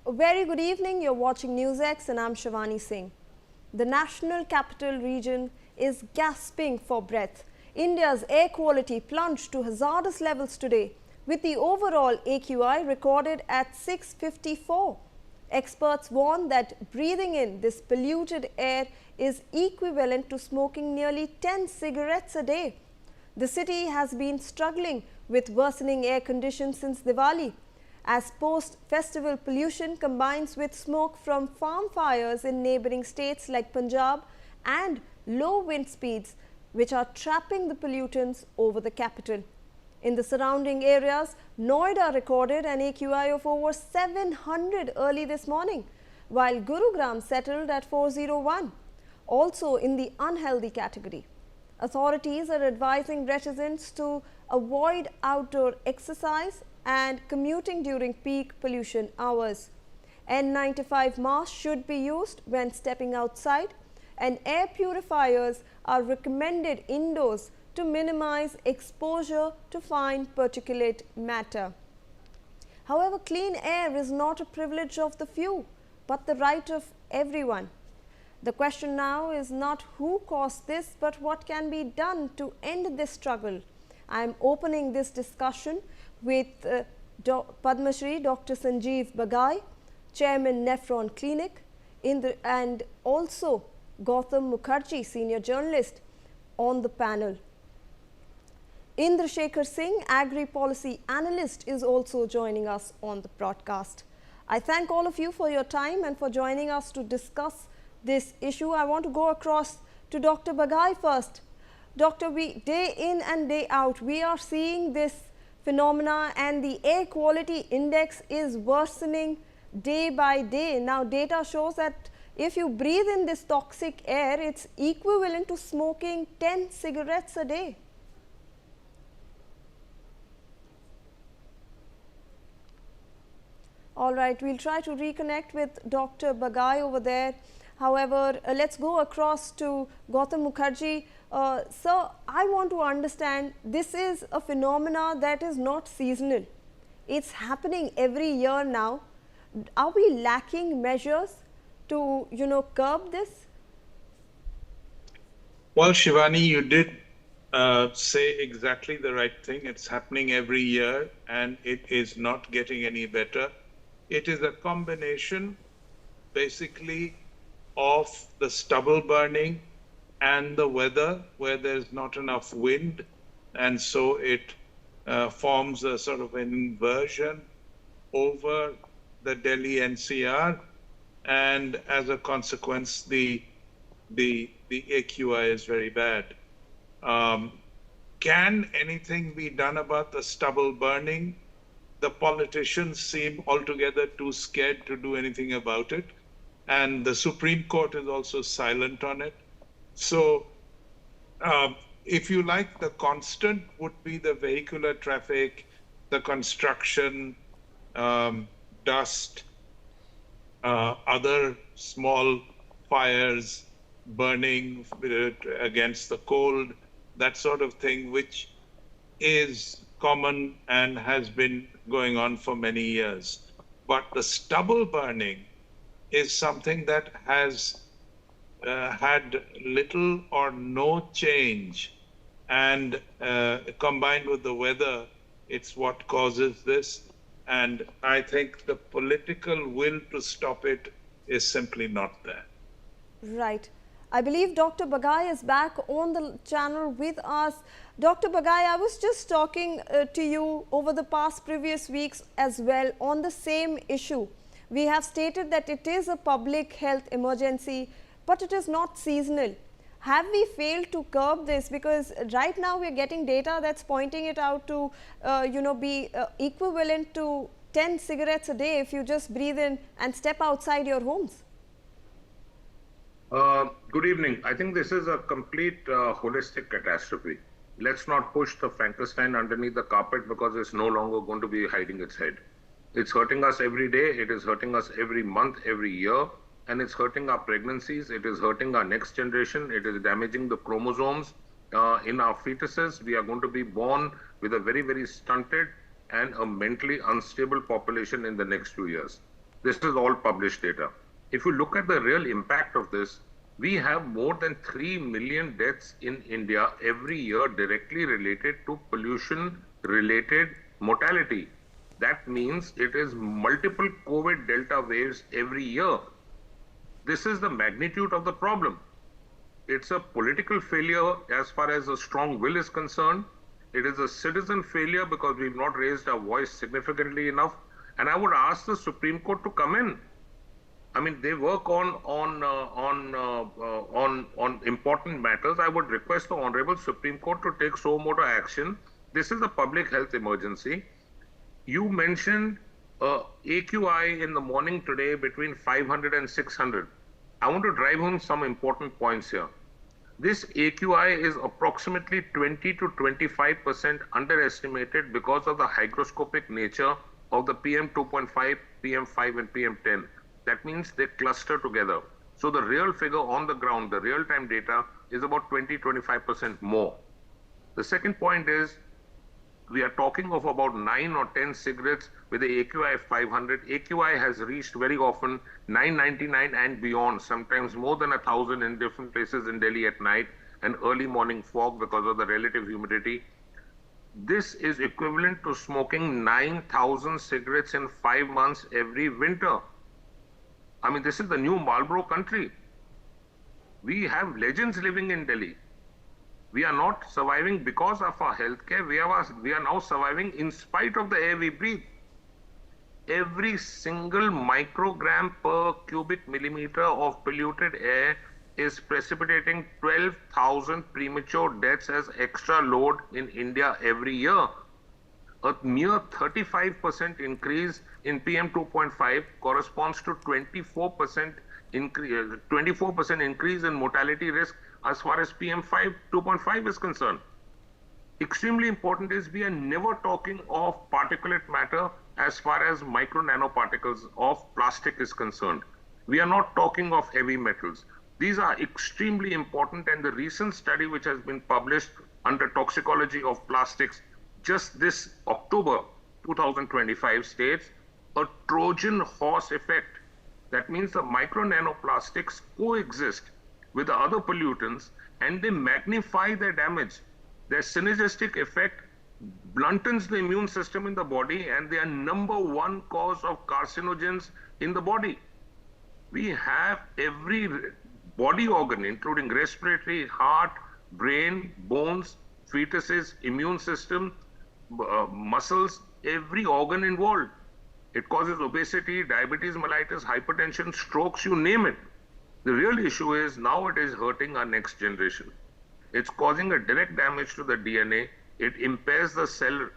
A very good evening. You're watching NewsX and I'm Shivani Singh. The National Capital Region is gasping for breath. India's air quality plunged to hazardous levels today, with the overall AQI recorded at 654. Experts warn that breathing in this polluted air is equivalent to smoking nearly 10 cigarettes a day. The city has been struggling with worsening air conditions since Diwali, as post-festival pollution combines with smoke from farm fires in neighbouring states like Punjab and low wind speeds, which are trapping the pollutants over the capital. In the surrounding areas, Noida recorded an AQI of over 700 early this morning, while Gurugram settled at 401, also in the unhealthy category. Authorities are advising residents to avoid outdoor exercise and commuting during peak pollution hours. N95 masks should be used when stepping outside, and air purifiers are recommended indoors to minimize exposure to fine particulate matter. However, clean air is not a privilege of the few, but the right of everyone. The question now is not who caused this, but what can be done to end this struggle. I am opening this discussion with Padma Shri Dr. Sanjeev Bagai, Chairman Nephron Clinic, and also Gautam Mukherjee, Senior Journalist, on the panel. Indra Shekhar Singh, Agri Policy Analyst, is also joining us on the broadcast. I thank all of you for your time and for joining us to discuss this issue. I want to go across to Dr. Bagai first. Doctor, day in and day out, we are seeing this phenomena, and the air quality index is worsening day by day. Now, data shows that if you breathe in this toxic air, it's equivalent to smoking 10 cigarettes a day. All right, we'll try to reconnect with Dr. Bagai over there. However, let's go across to Gautam Mukherjee. Sir, I want to understand, this is a phenomena that is not seasonal. It's happening every year now. Are we lacking measures to, curb this? Well, Shivani, you did say exactly the right thing. It's happening every year and it is not getting any better. It is a combination, basically, of the stubble burning and the weather, where there's not enough wind, and so it forms a sort of an inversion over the Delhi-NCR, and as a consequence, the AQI is very bad. Can anything be done about the stubble burning? The politicians seem altogether too scared to do anything about it, and the Supreme Court is also silent on it. So, if you like, the constant would be the vehicular traffic, the construction, dust, other small fires burning against the cold, that sort of thing, which is common and has been going on for many years. But the stubble burning is something that has had little or no change, and combined with the weather, it's what causes this. And I think the political will to stop it is simply not there. Right. I believe Dr. Bagai is back on the channel with us. Dr. Bagai, I was just talking to you over the previous weeks as well on the same issue. We have stated that it is a public health emergency, but it is not seasonal. Have we failed to curb this? Because right now we are getting data that's pointing it out to, be equivalent to 10 cigarettes a day if you just breathe in and step outside your homes. Good evening. I think this is a complete holistic catastrophe. Let's not push the Frankenstein underneath the carpet, because it's no longer going to be hiding its head. It's hurting us every day. It is hurting us every month, every year. And it's hurting our pregnancies. It is hurting our next generation. It is damaging the chromosomes in our fetuses. We are going to be born with a very, very stunted and a mentally unstable population in the next few years. This is all published data. If you look at the real impact of this, we have more than 3 million deaths in India every year directly related to pollution-related mortality. That means it is multiple COVID Delta waves every year. This is the magnitude of the problem. It's a political failure as far as a strong will is concerned. It is a citizen failure because we've not raised our voice significantly enough. And I would ask the Supreme Court to come in. I mean, they work on important matters. I would request the Honorable Supreme Court to take suo motu action. This is a public health emergency. You mentioned AQI in the morning today between 500 and 600. I want to drive home some important points here. This AQI is approximately 20 to 25% underestimated because of the hygroscopic nature of the PM 2.5, PM 5 and PM 10. That means they cluster together. So the real figure on the ground, the real-time data is about 20-25% more. The second point is we are talking of about 9 or 10 cigarettes with the AQI of 500. AQI has reached very often 999 and beyond, sometimes more than 1,000 in different places in Delhi at night, and early morning fog because of the relative humidity. This is equivalent to smoking 9,000 cigarettes in 5 months every winter. I mean, this is the new Marlboro country. We have legends living in Delhi. We are not surviving because of our healthcare. We are now surviving in spite of the air we breathe. Every single microgram per cubic millimeter of polluted air is precipitating 12,000 premature deaths as extra load in India every year. A mere 35% increase in PM 2.5 corresponds to 24% increase in mortality risk as far as PM 2.5 is concerned. Extremely important is we are never talking of particulate matter as far as micro nanoparticles of plastic is concerned. We are not talking of heavy metals. These are extremely important, and the recent study which has been published under toxicology of plastics just this October 2025 states a Trojan horse effect. That means the micro nanoplastics coexist with the other pollutants and they magnify their damage. Their synergistic effect bluntens the immune system in the body, and they are #1 cause of carcinogens in the body. We have every body organ, including respiratory, heart, brain, bones, fetuses, immune system, muscles, every organ involved. It causes obesity, diabetes mellitus, hypertension, strokes, you name it. The real issue is now it is hurting our next generation. It's causing a direct damage to the DNA. It impairs the cell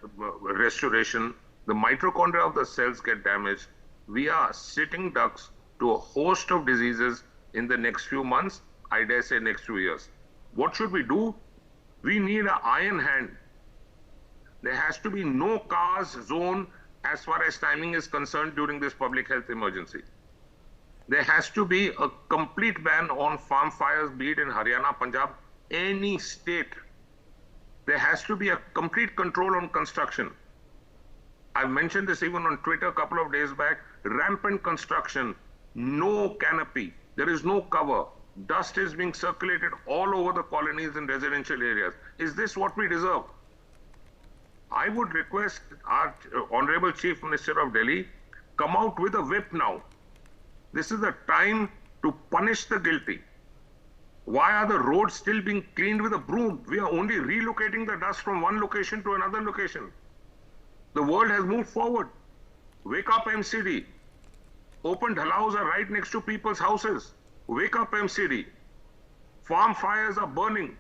restoration. The mitochondria of the cells get damaged. We are sitting ducks to a host of diseases in the next few months, I dare say next few years. What should we do? We need an iron hand. There has to be no cars zone as far as timing is concerned during this public health emergency. There has to be a complete ban on farm fires, be it in Haryana, Punjab, any state. There has to be a complete control on construction. I mentioned this even on Twitter a couple of days back. Rampant construction, no canopy, there is no cover. Dust is being circulated all over the colonies and residential areas. Is this what we deserve? I would request our Honorable Chief Minister of Delhi come out with a whip now. This is the time to punish the guilty. Why are the roads still being cleaned with a broom? We are only relocating the dust from one location to another location. The world has moved forward. Wake up, MCD. Open dhalaus are right next to people's houses. Wake up, MCD. Farm fires are burning.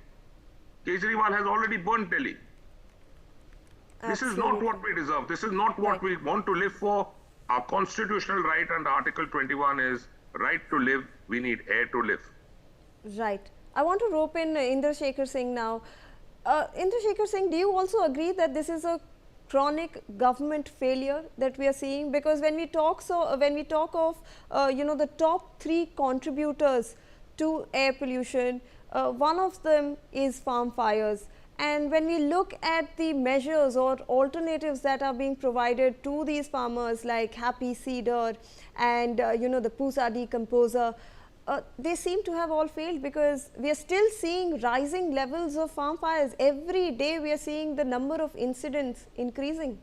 Kejriwal has already burnt Delhi. This is not what we deserve. This is not what we want to live for. Our constitutional right under Article 21 is right to live. We need air to live. Right. I want to rope in Indrashekhar Singh now. Indrashekhar Singh, do you also agree that this is a chronic government failure that we are seeing? Because when we talk of the top 3 contributors to air pollution, one of them is farm fires. And when we look at the measures or alternatives that are being provided to these farmers, like Happy Seeder and the Pusa decomposer, they seem to have all failed, because we are still seeing rising levels of farm fires. Every day we are seeing the number of incidents increasing.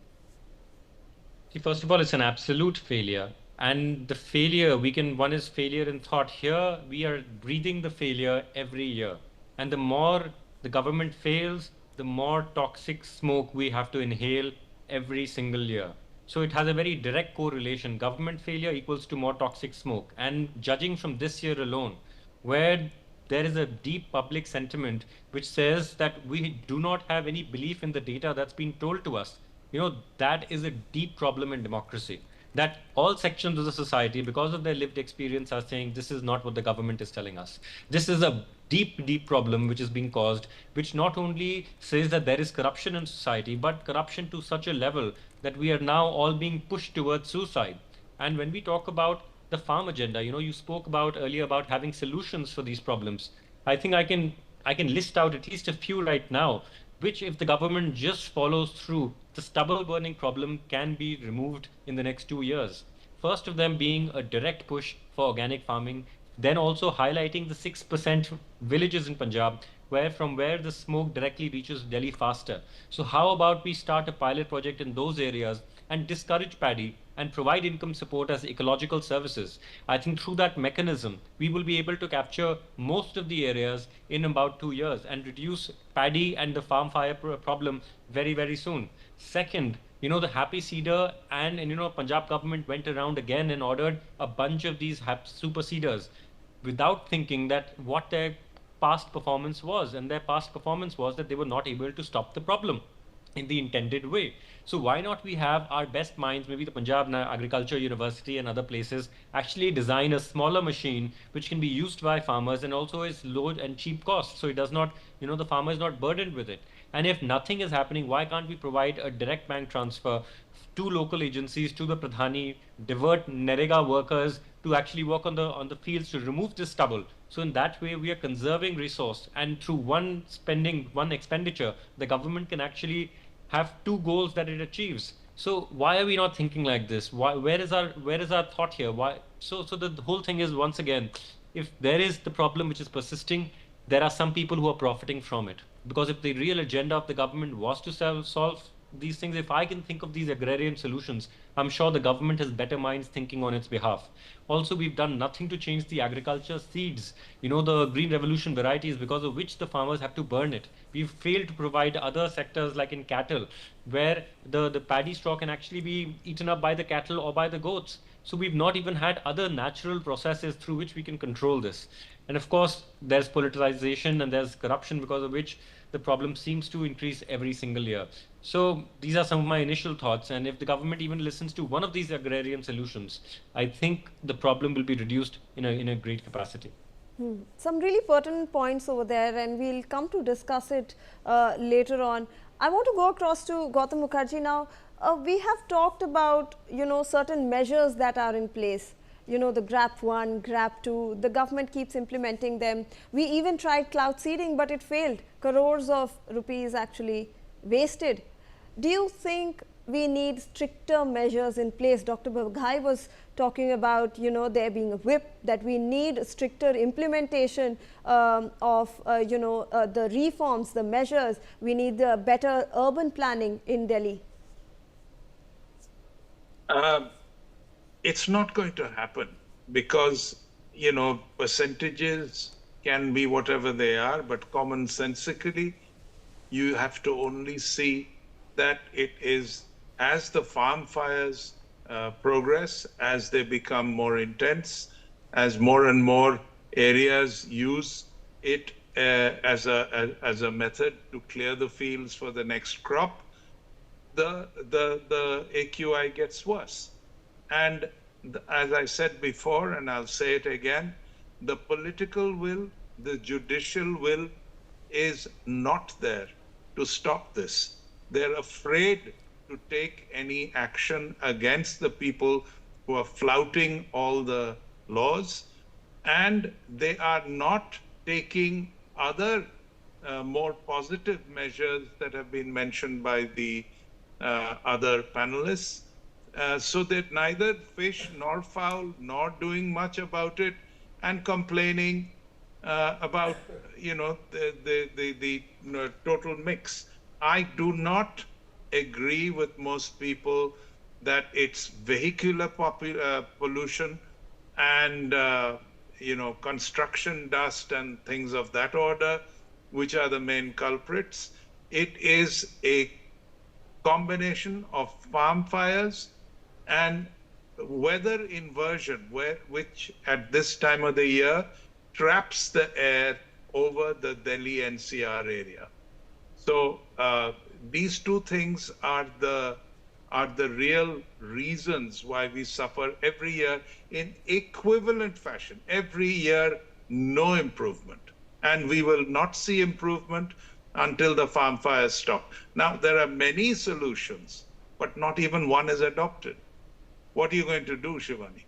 See, first of all, it's an absolute failure. And the failure, one is failure in thought. Here, we are breathing the failure every year. And the more the government fails, the more toxic smoke we have to inhale every single year. So it has a very direct correlation. Government failure equals to more toxic smoke. And judging from this year alone, where there is a deep public sentiment which says that we do not have any belief in the data that's been told to us, that is a deep problem in democracy. That all sections of the society, because of their lived experience, are saying this is not what the government is telling us. This is a deep, deep problem which is being caused, which not only says that there is corruption in society, but corruption to such a level that we are now all being pushed towards suicide. And when we talk about the farm agenda, you spoke about earlier about having solutions for these problems. I think I can list out at least a few right now, which, if the government just follows through, the stubble burning problem can be removed in the next 2 years. First of them being a direct push for organic farming, then also highlighting the 6% villages in Punjab where the smoke directly reaches Delhi faster. So how about we start a pilot project in those areas and discourage paddy and provide income support as ecological services? I think through that mechanism, we will be able to capture most of the areas in about 2 years and reduce paddy and the farm fire problem very, very soon. Second, the Happy Seeder and Punjab government went around again and ordered a bunch of these super seeders without thinking that what their past performance was. And their past performance was that they were not able to stop the problem in the intended way. So why not we have our best minds, maybe the Punjab Agriculture University and other places, actually design a smaller machine which can be used by farmers and also is low and cheap cost. So it does not, the farmer is not burdened with it. And if nothing is happening, why can't we provide a direct bank transfer to local agencies, to the Pradhani, divert Narega workers to actually work on the fields to remove this stubble? So in that way, we are conserving resource, and through one expenditure, the government can actually have two goals that it achieves. So why are we not thinking like this? Where is our thought here? So the whole thing is, once again, if there is the problem which is persisting, there are some people who are profiting from it. Because if the real agenda of the government was to solve these things, if I can think of these agrarian solutions, I'm sure the government has better minds thinking on its behalf. Also, we've done nothing to change the agriculture seeds, the green revolution varieties, because of which the farmers have to burn it. We've failed to provide other sectors like in cattle, where the paddy straw can actually be eaten up by the cattle or by the goats. So we've not even had other natural processes through which we can control this. And of course, there's politicization and there's corruption, because of which the problem seems to increase every single year. So these are some of my initial thoughts. And if the government even listens to one of these agrarian solutions, I think the problem will be reduced in a great capacity. Some really pertinent points over there, and we'll come to discuss it later on. I want to go across to Gautam Mukherjee now. We have talked about, certain measures that are in place. The GRAP 1, GRAP 2, the government keeps implementing them. We even tried cloud seeding, but it failed. Crores of rupees actually wasted. Do you think we need stricter measures in place? Dr. Baghai was talking about, there being a whip, that we need stricter implementation of, the reforms, the measures. We need better urban planning in Delhi. It's not going to happen because, percentages can be whatever they are, but commonsensically, you have to only see that it is, as the farm fires progress, as they become more intense, as more and more areas use it as a method to clear the fields for the next crop, the AQI gets worse. And as I said before, and I'll say it again, the political will, the judicial will is not there to stop this. They're afraid to take any action against the people who are flouting all the laws, and they are not taking other more positive measures that have been mentioned by the other panelists, so that neither fish nor fowl nor doing much about it and complaining about the total mix. I do not agree with most people that it's vehicular pollution and construction dust and things of that order which are the main culprits. It is a combination of farm fires and weather inversion, which at this time of the year traps the air over the Delhi-NCR area. So these two things are the real reasons why we suffer every year in equivalent fashion. Every year, no improvement. And we will not see improvement until the farm fires stop. Now, there are many solutions, but not even one is adopted. What are you going to do, Shivani?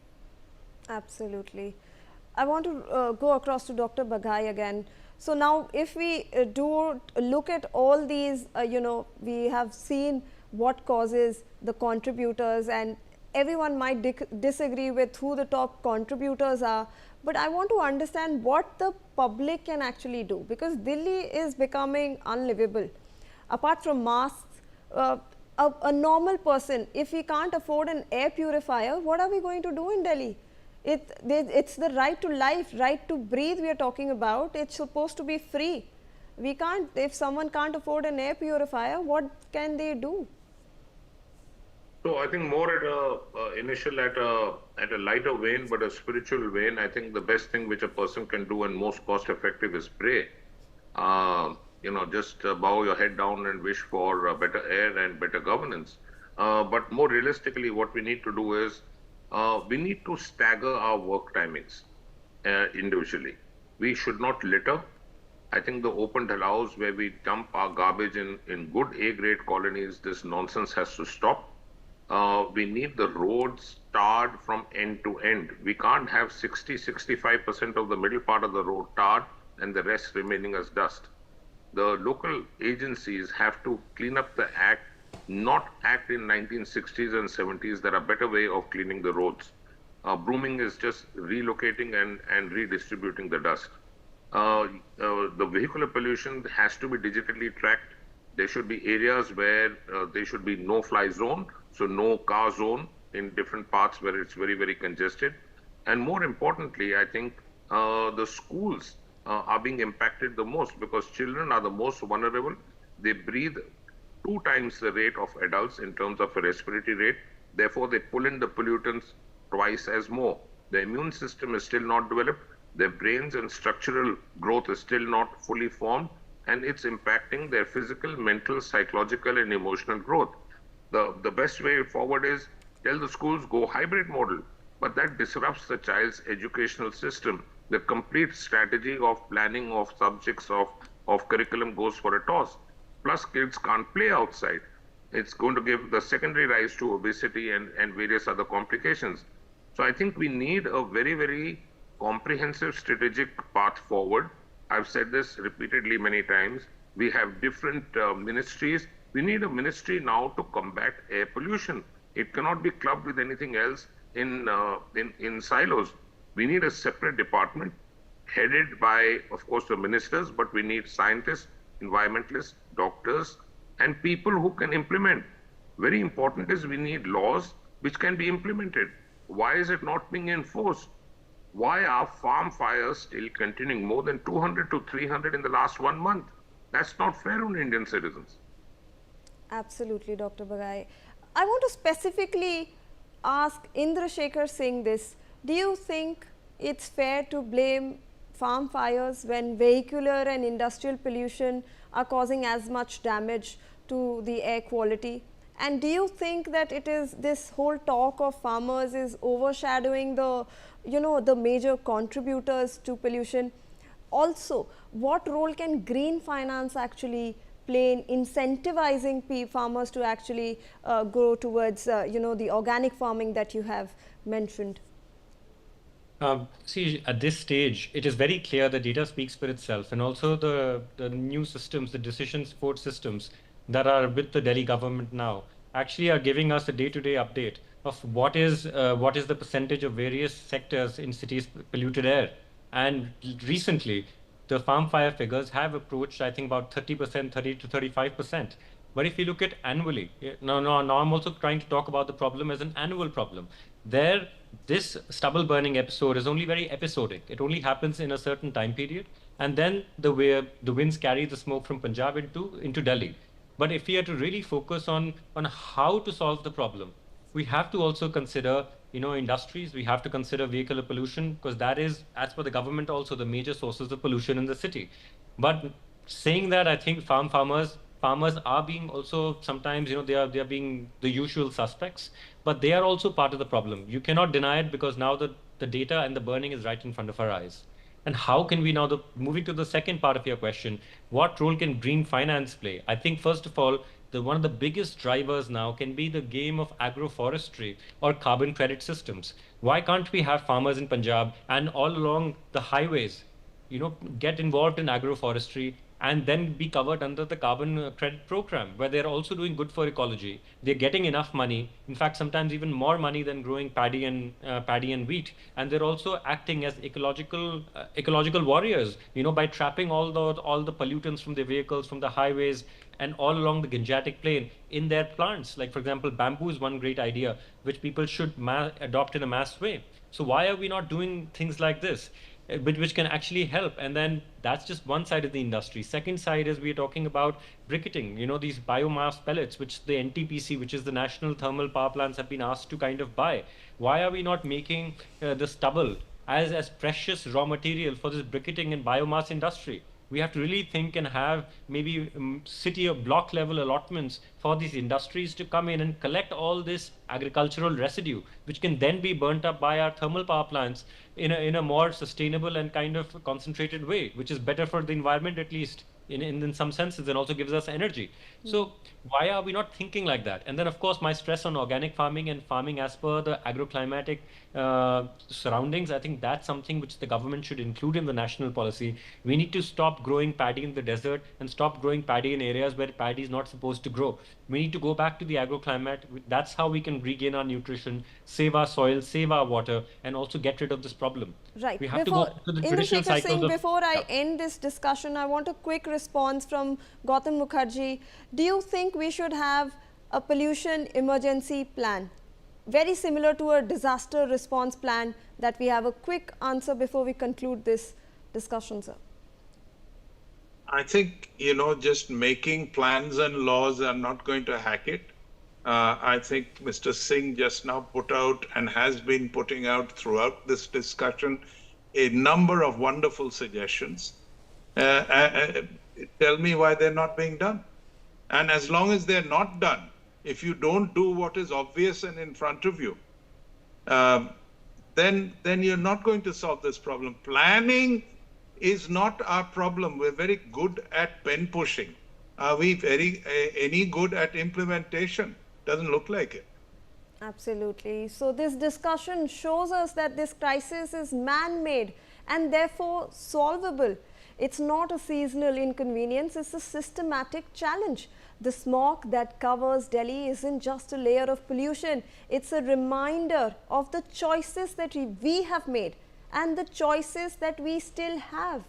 Absolutely. I want to go across to Dr. Baghai again. So now if we do look at all these, we have seen what causes the contributors, and everyone might disagree with who the top contributors are. But I want to understand what the public can actually do, because Delhi is becoming unlivable. Apart from masks, a normal person, if we can't afford an air purifier, what are we going to do in Delhi? It's the right to life, right to breathe we are talking about. It's supposed to be free. We can't, if someone can't afford an air purifier, what can they do? So I think more at a initial at a lighter vein, but a spiritual vein. I think the best thing which a person can do and most cost effective is pray. Just bow your head down and wish for better air and better governance. But more realistically, what we need to do is we need to stagger our work timings individually. We should not litter. I think the open allows where we dump our garbage in good A-grade colonies, this nonsense has to stop. We need the roads tarred from end to end. We can't have 65% of the middle part of the road tarred and the rest remaining as dust. The local agencies have to clean up the act, not act in 1960s and 70s. There are better way of cleaning the roads. Brooming is just relocating and redistributing the dust. The vehicular pollution has to be digitally tracked. There should be areas where there should be no-fly zone, so no car zone in different parts where it's very, very congested. And more importantly, I think the schools are being impacted the most because children are the most vulnerable. They breathe 2 times the rate of adults in terms of a respiratory rate. Therefore, they pull in the pollutants twice as more. The immune system is still not developed. Their brains and structural growth is still not fully formed, and it's impacting their physical, mental, psychological, and emotional growth. The best way forward is tell the schools go hybrid model, but that disrupts the child's educational system. The complete strategy of planning of subjects of curriculum goes for a toss. Plus, kids can't play outside. It's going to give the secondary rise to obesity and various other complications. So I think we need a very, very comprehensive strategic path forward. I've said this repeatedly many times. We have different ministries. We need a ministry now to combat air pollution. It cannot be clubbed with anything else in silos. We need a separate department headed by, of course, the ministers, but we need scientists, environmentalists, doctors, and people who can implement. Very important is we need laws which can be implemented. Why is it not being enforced? Why are farm fires still continuing? More than 200 to 300 in the last 1 month. That's not fair on Indian citizens. Absolutely, Dr. Baghai. I want to specifically ask Indra Shekhar Singh this. Do you think it's fair to blame farm fires when vehicular and industrial pollution are causing as much damage to the air quality? And do you think that it is this whole talk of farmers is overshadowing the major contributors to pollution? Also, what role can green finance actually play in incentivizing farmers to actually go towards the organic farming that you have mentioned? See, at this stage, it is very clear the data speaks for itself, and also the new systems, the decision support systems that are with the Delhi government now, actually are giving us a day-to-day update of what is the percentage of various sectors in cities polluted air. And recently, the farm fire figures have approached, I think, about 30%, 30 to 35%. But if you look at annually, now I'm also trying to talk about the problem as an annual problem. There, this stubble burning episode is only very episodic. It only happens in a certain time period, and then the winds carry the smoke from Punjab into Delhi. But if we are to really focus on how to solve the problem, we have to also consider, industries. We have to consider vehicular pollution, because that is, as per the government, also the major sources of pollution in the city. But saying that, I think farmers are being also sometimes, they are being the usual suspects, but they are also part of the problem. You cannot deny it, because now the data and the burning is right in front of our eyes. And how can we now, moving to the second part of your question, what role can green finance play? I think, first of all, one of the biggest drivers now can be the game of agroforestry or carbon credit systems. Why can't we have farmers in Punjab and all along the highways, get involved in agroforestry and then be covered under the carbon credit program, where they're also doing good for ecology. They're getting enough money, in fact, sometimes even more money than growing paddy and wheat, and they're also acting as ecological warriors, by trapping all the pollutants from their vehicles, from the highways, and all along the Gangetic Plain in their plants. Like, for example, bamboo is one great idea which people should adopt in a mass way. So why are we not doing things like this? Which can actually help. And then that's just one side of the industry. Second side is we're talking about briquetting, these biomass pellets, which the NTPC, which is the National Thermal Power Plants, have been asked to kind of buy. Why are we not making the stubble as precious raw material for this briquetting and biomass industry? We have to really think and have maybe city or block level allotments for these industries to come in and collect all this agricultural residue, which can then be burnt up by our thermal power plants in a more sustainable and kind of concentrated way, which is better for the environment, at least in some senses, and also gives us energy. So why are we not thinking like that? And then, of course, my stress on organic farming and farming as per the agroclimatic surroundings, I think that's something which the government should include in the national policy. We need to stop growing paddy in the desert and stop growing paddy in areas where paddy is not supposed to grow. We need to go back to the agroclimate. That's how we can regain our nutrition, save our soil, save our water, and also get rid of this problem. Right. We have to go to the traditional cycles of... Before I end this discussion, I want a quick response from Gautam Mukherjee. Do you think we should have a pollution emergency plan, very similar to a disaster response plan, that we have a quick answer before we conclude this discussion, sir? I think, just making plans and laws are not going to hack it. I think Mr. Singh just now put out and has been putting out throughout this discussion a number of wonderful suggestions. Tell me why they're not being done. And as long as they're not done, if you don't do what is obvious and in front of you, then you're not going to solve this problem. Planning is not our problem. We're very good at pen pushing. Are we any good at implementation? Doesn't look like it. Absolutely. So this discussion shows us that this crisis is man-made and therefore solvable. It's not a seasonal inconvenience, it's a systematic challenge. The smog that covers Delhi isn't just a layer of pollution, it's a reminder of the choices that we have made and the choices that we still have.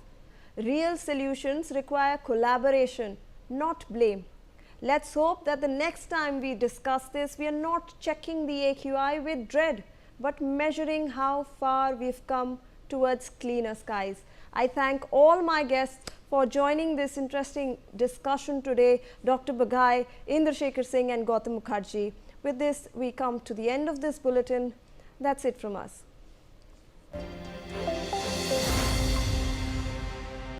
Real solutions require collaboration, not blame. Let's hope that the next time we discuss this, we are not checking the AQI with dread, but measuring how far we've come towards cleaner skies. I thank all my guests for joining this interesting discussion today, Dr. Bagai, Indrashekhar Singh and Gautam Mukherjee. With this, we come to the end of this bulletin. That's it from us.